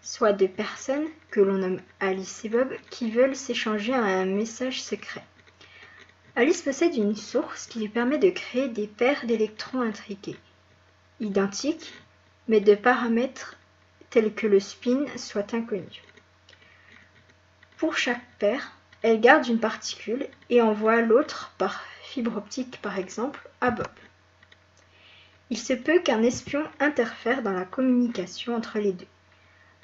soit deux personnes, que l'on nomme Alice et Bob, qui veulent s'échanger un message secret. Alice possède une source qui lui permet de créer des paires d'électrons intriqués, identiques, mais de paramètres tels que le spin soient inconnus. Pour chaque paire, elle garde une particule et envoie l'autre par fibre optique par exemple à Bob. Il se peut qu'un espion interfère dans la communication entre les deux.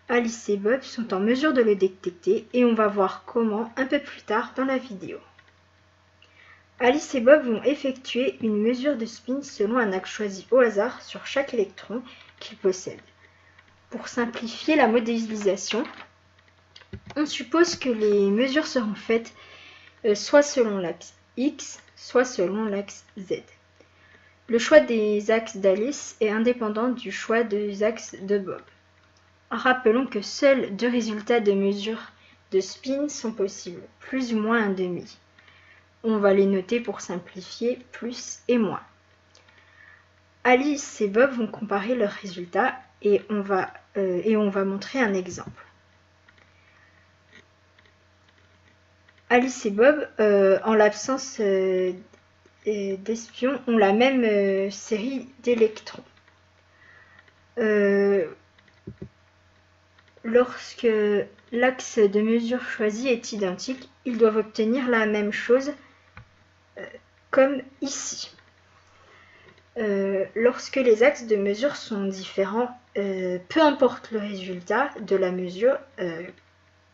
Alice et Bob sont en mesure de le détecter et on va voir comment un peu plus tard dans la vidéo. Alice et Bob vont effectuer une mesure de spin selon un axe choisi au hasard sur chaque électron qu'ils possèdent. Pour simplifier la modélisation, on suppose que les mesures seront faites soit selon l'axe X, soit selon l'axe Z. Le choix des axes d'Alice est indépendant du choix des axes de Bob. Rappelons que seuls deux résultats de mesure de spin sont possibles, plus ou moins un demi. On va les noter pour simplifier, plus et moins. Alice et Bob vont comparer leurs résultats et on va montrer un exemple. Alice et Bob, en l'absence d'espions, ont la même série d'électrons. Lorsque l'axe de mesure choisi est identique, ils doivent obtenir la même chose comme ici. Lorsque les axes de mesure sont différents, peu importe le résultat de la mesure,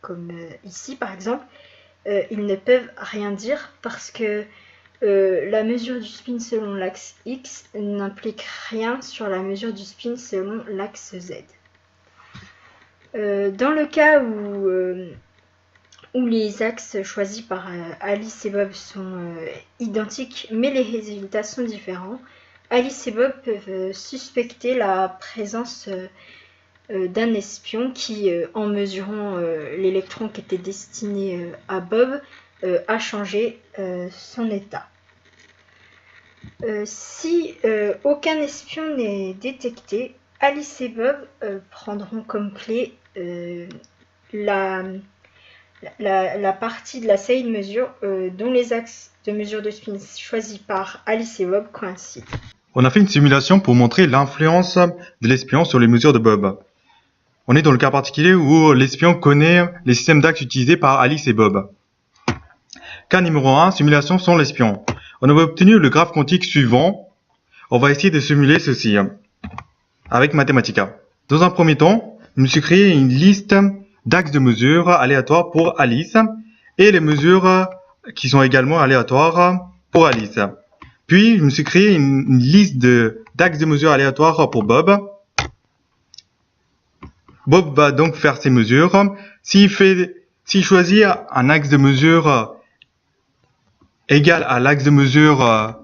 comme ici par exemple, ils ne peuvent rien dire parce que la mesure du spin selon l'axe X n'implique rien sur la mesure du spin selon l'axe Z. Dans le cas où les axes choisis par Alice et Bob sont identiques mais les résultats sont différents, Alice et Bob peuvent suspecter la présence d'un espion qui, en mesurant l'électron qui était destiné à Bob, a changé son état. Si aucun espion n'est détecté, Alice et Bob prendront comme clé la partie de la série de mesure dont les axes de mesure de spin choisis par Alice et Bob coïncident. On a fait une simulation pour montrer l'influence de l'espion sur les mesures de Bob. On est dans le cas particulier où l'espion connaît les systèmes d'axes utilisés par Alice et Bob. Cas numéro 1, simulation sans l'espion. On avait obtenu le graphe quantique suivant. On va essayer de simuler ceci avec Mathematica. Dans un premier temps, je me suis créé une liste d'axes de mesure aléatoires pour Alice et les mesures qui sont également aléatoires pour Alice. Puis, je me suis créé une liste d'axes de mesure aléatoires pour Bob. Bob va donc faire ses mesures. S'il choisit un axe de mesure égal à l'axe de mesure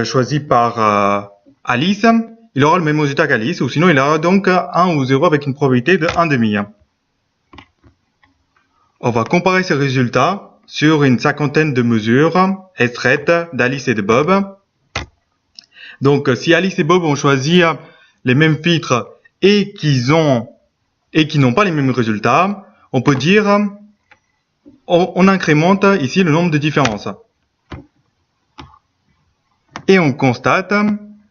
choisi par Alice, il aura le même résultat qu'Alice, ou sinon il aura donc 1 ou 0 avec une probabilité de 1,5. On va comparer ces résultats sur une cinquantaine de mesures extraites d'Alice et de Bob. Donc, si Alice et Bob ont choisi les mêmes filtres et qu'ils n'ont pas les mêmes résultats, on peut dire on incrémente ici le nombre de différences. Et on constate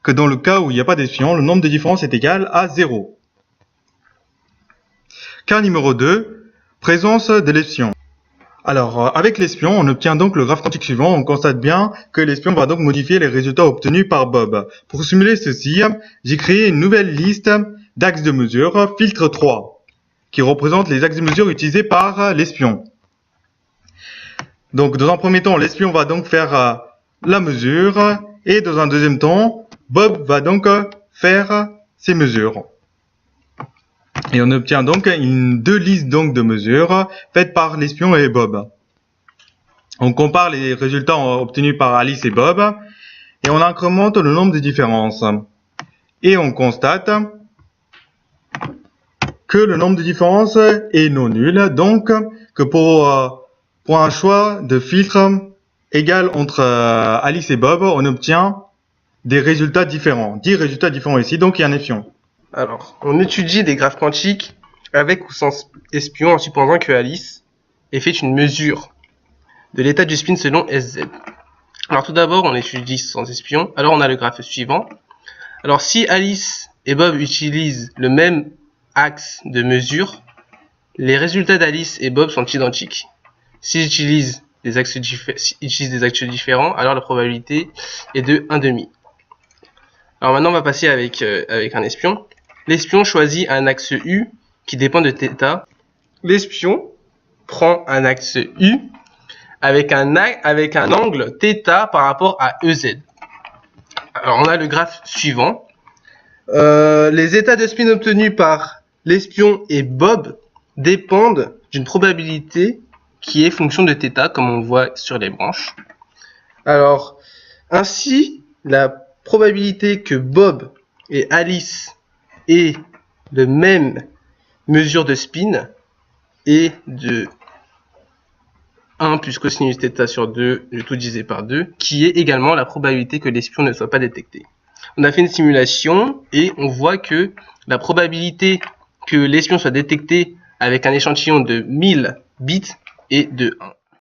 que dans le cas où il n'y a pas d'espion, le nombre de différences est égal à 0. Cas numéro 2, présence de l'espion. Alors, avec l'espion, on obtient donc le graphe quantique suivant. On constate bien que l'espion va donc modifier les résultats obtenus par Bob. Pour simuler ceci, j'ai créé une nouvelle liste d'axes de mesure, filtre 3, qui représente les axes de mesure utilisés par l'espion. Donc, dans un premier temps, l'espion va donc faire la mesure, et dans un deuxième temps, Bob va donc faire ses mesures. Et on obtient donc deux listes de mesures faites par l'espion et Bob. On compare les résultats obtenus par Alice et Bob et on incrémente le nombre de différences. Et on constate que le nombre de différences est non nul, donc que pour un choix de filtre égal entre Alice et Bob, on obtient des résultats différents. 10 résultats différents ici, donc il y a un espion. Alors, on étudie des graphes quantiques avec ou sans espion en supposant que Alice ait fait une mesure de l'état du spin selon SZ. Alors tout d'abord, on étudie sans espion. Alors on a le graphe suivant. Alors si Alice et Bob utilisent le même axe de mesure, les résultats d'Alice et Bob sont identiques. S'ils utilisent des axes différents, alors la probabilité est de 1,5. Alors maintenant on va passer avec un espion. L'espion choisit un axe U qui dépend de θ. L'espion prend un axe U avec un angle θ par rapport à EZ. Alors on a le graphe suivant. Les états de spin obtenus par l'espion et Bob dépendent d'une probabilité qui est fonction de θ, comme on voit sur les branches. Alors, ainsi, la probabilité que Bob et Alice aient de même mesure de spin est de 1 plus cosinus θ sur 2, le tout divisé par 2, qui est également la probabilité que l'espion ne soit pas détecté. On a fait une simulation et on voit que la probabilité que l'espion soit détecté avec un échantillon de 1000 bits est de 1.